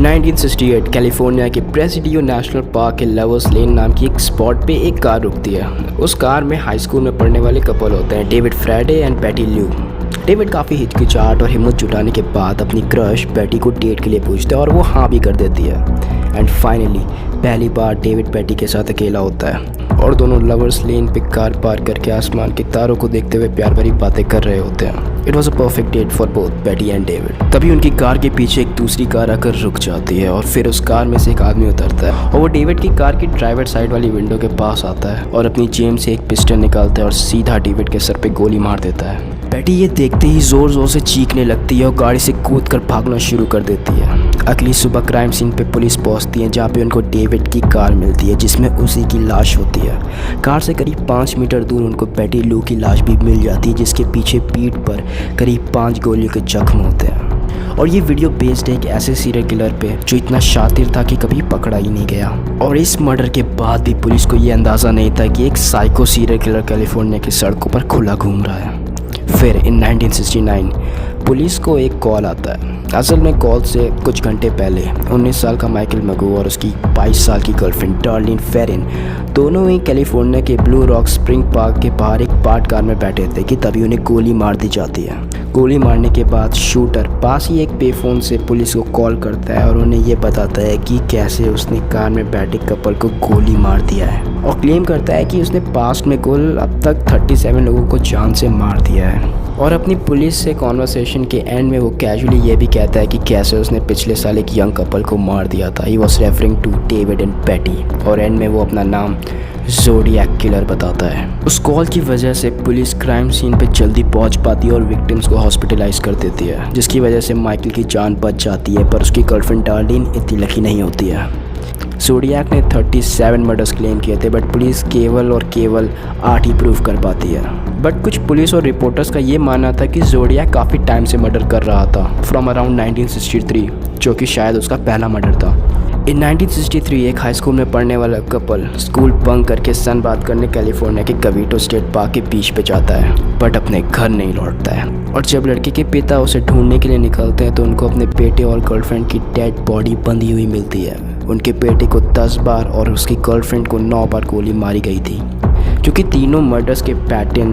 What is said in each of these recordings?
1968 California के Presidio national park के lovers लेन नाम की एक स्पॉट पे एक कार रुकती है। उस कार में हाई स्कूल में पढ़ने वाले कपल होते हैं, David Faraday and Betty Lou. David काफ़ी हिचकिचाहट और हिम्मत जुटाने के बाद अपनी क्रश पैटी को डेट के लिए पूछता है और वो हाँ भी कर देती है। एंड फाइनली पहली बार डेविड पैटी के साथ अकेला होता है और दोनों लवर्स लेन पे कार पार्क करके आसमान के तारों को देखते हुए प्यार भरी बातें कर रहे होते हैं। It was a perfect date for both Patty and David. तभी उनकी कार के पीछे एक दूसरी कार आकर रुक जाती है और फिर उस कार में से एक आदमी उतरता है और वो डेविड की कार की ड्राइवर साइड वाली विंडो के पास आता है और अपनी जेब से एक पिस्टल निकालता है और सीधा डेविड के सर पे गोली मार देता है। पैटी ये देखते ही जोर जोर से चीखने लगती है और गाड़ी से कूद कर भागना शुरू कर देती है। अगली सुबह क्राइम सीन पे पुलिस पहुंचती है जहाँ पे उनको डेविड की कार मिलती है जिसमें उसी की लाश होती है। कार से करीब 5 मीटर दूर उनको पैटी ल्यू की लाश भी मिल जाती है जिसके पीछे पीठ पर करीब 5 गोलियों के जख्म होते हैं। और ये वीडियो बेस्ड है एक ऐसे सीरियल किलर पे जो इतना शातिर था कि कभी पकड़ा ही नहीं गया। और इस मर्डर के बाद भी पुलिस को ये अंदाज़ा नहीं था कि एक साइको सीरियल किलर कैलिफोर्निया की सड़कों पर खुला घूम रहा है। फिर इन 1969 पुलिस को एक कॉल आता है। असल में कॉल से कुछ घंटे पहले 19 साल का माइकल मगू और उसकी 22 साल की गर्लफ्रेंड डार्लिन फेरिन दोनों ही कैलिफोर्निया के ब्लू रॉक स्प्रिंग पार्क के बाहर एक पार्ट कार में बैठे थे कि तभी उन्हें गोली मार दी जाती है। गोली मारने के बाद शूटर पास ही एक पेफोन से पुलिस को कॉल करता है और उन्हें ये बताता है कि कैसे उसने कार में बैठे कपल को गोली मार दिया है और क्लेम करता है कि उसने पास्ट में कुल अब तक 37 लोगों को जान से मार दिया है। और अपनी पुलिस से कॉन्वर्सेशन के एंड में वो कैजुअली ये भी कहता है कि कैसे उसने पिछले साल एक यंग कपल को मार दिया था। He was referring to David and Patty और एंड में वो अपना नाम ज़ोडिएक किलर बताता है। उस कॉल की वजह से पुलिस क्राइम सीन पे जल्दी पहुंच पाती है और विक्टिम्स को हॉस्पिटलाइज कर देती है जिसकी वजह से माइकल की जान बच जाती है, पर उसकी गर्लफ्रेंड डार्लिन इतनी लकी नहीं होती है। ज़ोडिएक ने 37 मर्डर्स क्लेम किए थे बट पुलिस केवल और केवल 8 ही प्रूव कर पाती है। बट कुछ पुलिस और रिपोर्टर्स का ये मानना था कि ज़ोडिएक काफ़ी टाइम से मर्डर कर रहा था, फ्रॉम अराउंड 1963, जो कि शायद उसका पहला मर्डर था। इन 1963 एक हाई स्कूल में पढ़ने वाला कपल स्कूल बंक करके सनबाथ करने कैलिफोर्निया के कवीटो स्टेट पार्क के बीच पे जाता है बट अपने घर नहीं लौटता है। और जब लड़के के पिता उसे ढूंढने के लिए निकलते हैं तो उनको अपने बेटे और गर्लफ्रेंड की डेड बॉडी बंधी हुई मिलती है। उनके बेटे को 10 बार और उसकी गर्लफ्रेंड को 9 बार गोली मारी गई थी। क्योंकि तीनों मर्डर्स के पैटर्न,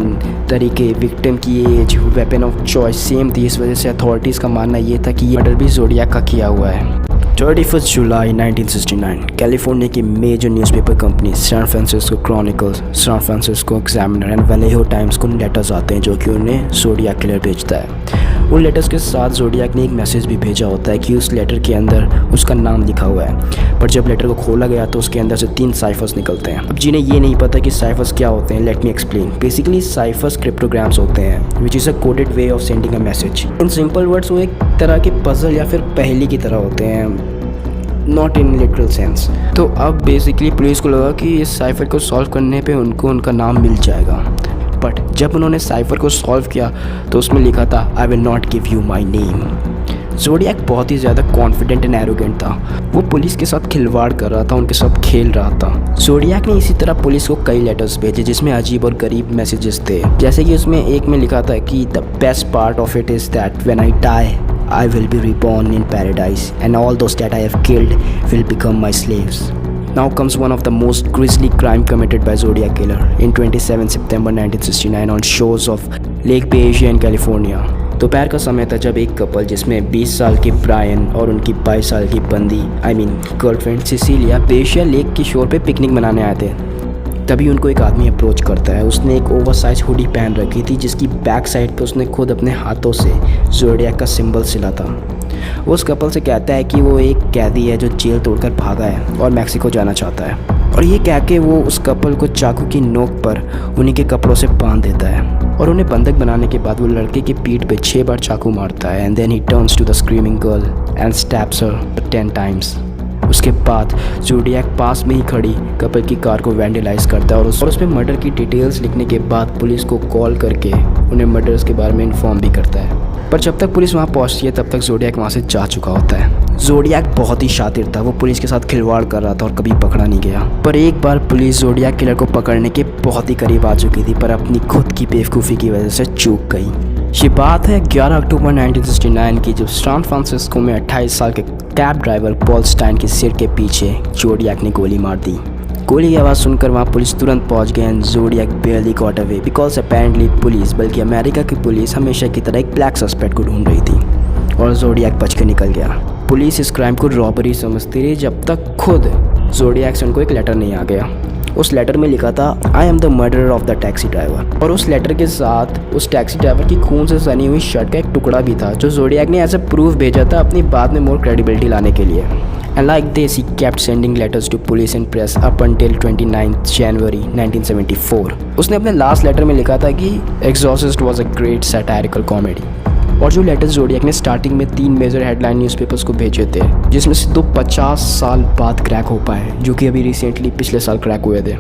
तरीके, विक्टिम की age, weapon of choice same थी, इस वजह से अथॉरिटीज़ का मानना ये था कि ये मर्डर भी ज़ोडिएक का किया हुआ है। 31 जुलाई 1969 कैलिफोर्निया की major newspaper company San Francisco Chronicles, San Francisco Examiner and Vallejo Times को लेटर्स आते हैं जो कि उन्हें ज़ोडिएक किलर भेजता है। उन लेटर्स के साथ ज़ोडिएक ने एक मैसेज भी भेजा होता है कि उस लेटर के अंदर उसका नाम लिखा हुआ है, पर जब लेटर को खोला गया तो उसके अंदर से 3 साइफर्स निकलते हैं। अब जिन्हें ये नहीं पता कि साइफर्स क्या होते हैं, let me explain. Basically ciphers cryptograms होते हैं which is a coded way of sending a message. In simple words वो एक तरह के पजल या फिर पहेली की तरह होते हैं, नॉट इन लिटरल सेंस। तो अब बेसिकली पुलिस को लगा कि इस साइफर को सॉल्व करने पे उनको उनका नाम मिल जाएगा। बट जब उन्होंने साइफर को सॉल्व किया तो उसमें लिखा था I will not give you my name. Zodiac बहुत ही ज़्यादा कॉन्फिडेंट एंड एरोगेंट था। वो पुलिस के साथ खिलवाड़ कर रहा था, उनके साथ खेल रहा था। ज़ोडिएक ने इसी तरह पुलिस को कई लेटर्स भेजे जिसमें अजीब और गरीब मैसेजेस थे, जैसे कि उसमें एक में लिखा था कि the best part of it is that when I die I will be reborn in paradise and all those that I have killed will become my slaves. Now comes one of the most grisly crime committed by Zodiac Killer in 27 September 1969 on shores of Lake Baysia in California. दोपहर का समय था जब एक couple जिसमें 20 साल के Brian और उनकी 22 साल की बंदी गर्लफ्रेंड सिसिलिया बेशिया लेक की शोर पे पिकनिक मनाने आए थे। तभी उनको एक आदमी अप्रोच करता है। उसने एक ओवरसाइज हुडी पहन रखी थी जिसकी बैक साइड पे उसने खुद अपने हाथों से ज़ोडिएक का सिंबल सिला था। वो उस कपल से कहता है कि वो एक कैदी है जो जेल तोड़कर भागा है और मैक्सिको जाना चाहता है। और ये कह के वो उस कपल को चाकू की नोक पर उन्हीं के कपड़ों से बांध देता है और उन्हें बंधक बनाने के बाद वो लड़के की पीठ पे 6 बार चाकू मारता है। And then he turns to the screaming girl and stabs her 10 times. उसके बाद ज़ोडिएक पास में ही खड़ी कपल की कार को वैंडलाइज करता है और उसमें मर्डर की डिटेल्स लिखने के बाद पुलिस को कॉल करके उन्हें मर्डर्स के बारे में इन्फॉर्म भी करता है। पर जब तक पुलिस वहाँ पहुँचती है तब तक ज़ोडिएक वहाँ से जा चुका होता है। ज़ोडिएक बहुत ही शातिर था, वो पुलिस के साथ खिलवाड़ कर रहा था और कभी पकड़ा नहीं गया। पर एक बार पुलिस ज़ोडिएक किलर को पकड़ने के बहुत ही करीब आ चुकी थी, पर अपनी खुद की बेवकूफ़ी की वजह से चूक गई। ये बात है 11 अक्टूबर 1969 की, जब सैन फ्रांसिस्को में 28 साल के कैब ड्राइवर पॉल स्टाइन के सिर के पीछे ज़ोडिएक ने गोली मार दी। गोली की आवाज़ सुनकर वहाँ पुलिस तुरंत पहुँच गए and zodiac बेयरली got away because apparently police, बल्कि अमेरिका की पुलिस हमेशा की तरह एक ब्लैक सस्पेक्ट को ढूंढ रही थी और ज़ोडिएक बच के निकल गया। पुलिस इस क्राइम को रॉबरी समझती रही जब तक खुद ज़ोडिएक से उनको एक लेटर नहीं आ गया। उस लेटर में लिखा था I am the murderer of the taxi driver, और उस लेटर के साथ उस टैक्सी ड्राइवर की खून से सनी हुई शर्ट का एक टुकड़ा भी था जो ज़ोडिएक ने एज अ प्रूफ भेजा था अपनी बाद में मोर क्रेडिबिलिटी लाने के लिए। And like this, he kept sending letters to police and press up until 29th January 1974. उसने अपने लास्ट लेटर में लिखा था कि Exorcist was a great satirical comedy. और जो लेटर्स ज़ोडिएक ने स्टार्टिंग में 3 मेजर हेडलाइन न्यूज़पेपर्स को भेजे थे, जिसमें से 2 50 साल बाद क्रैक हो पाए, जो कि अभी रिसेंटली पिछले साल क्रैक हुए थे।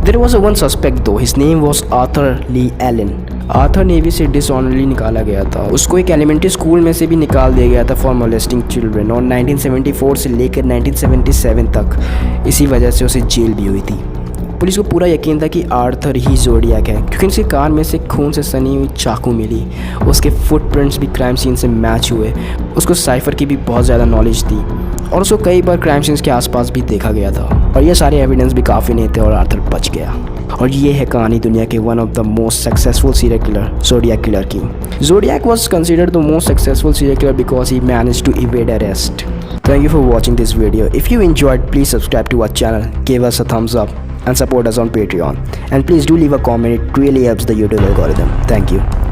There was a one suspect though. His name was Arthur Lee Allen. Arthur navy से डिसऑनरली निकाला गया था। उसको एक एलिमेंट्री स्कूल में से भी निकाल दिया गया था फॉर मोलेस्टिंग चिल्ड्रन, और 1974 से लेकर 1977 तक इसी वजह से उसे जेल भी हुई थी। पुलिस को पूरा यकीन था कि आर्थर ही ज़ोडिएक है, क्योंकि उसकी कार में से खून से सनी हुई चाकू मिली, उसके फुटप्रिंट्स भी क्राइम सीन से मैच हुए, उसको साइफर की भी बहुत ज़्यादा नॉलेज थी और उसको कई बार क्राइम सीन्स के आसपास भी देखा गया था, और ये सारे एविडेंस भी काफ़ी नहीं थे और आर्थर बच गया। और ये है कहानी दुनिया के one of the most successful serial killer Zodiac killer की। Zodiac was considered the most successful serial killer because he managed to evade arrest. Thank you for watching this video. If you enjoyed, please subscribe to our channel, give us a thumbs up and support us on Patreon. And please do leave a comment, it really helps the YouTube algorithm. Thank you.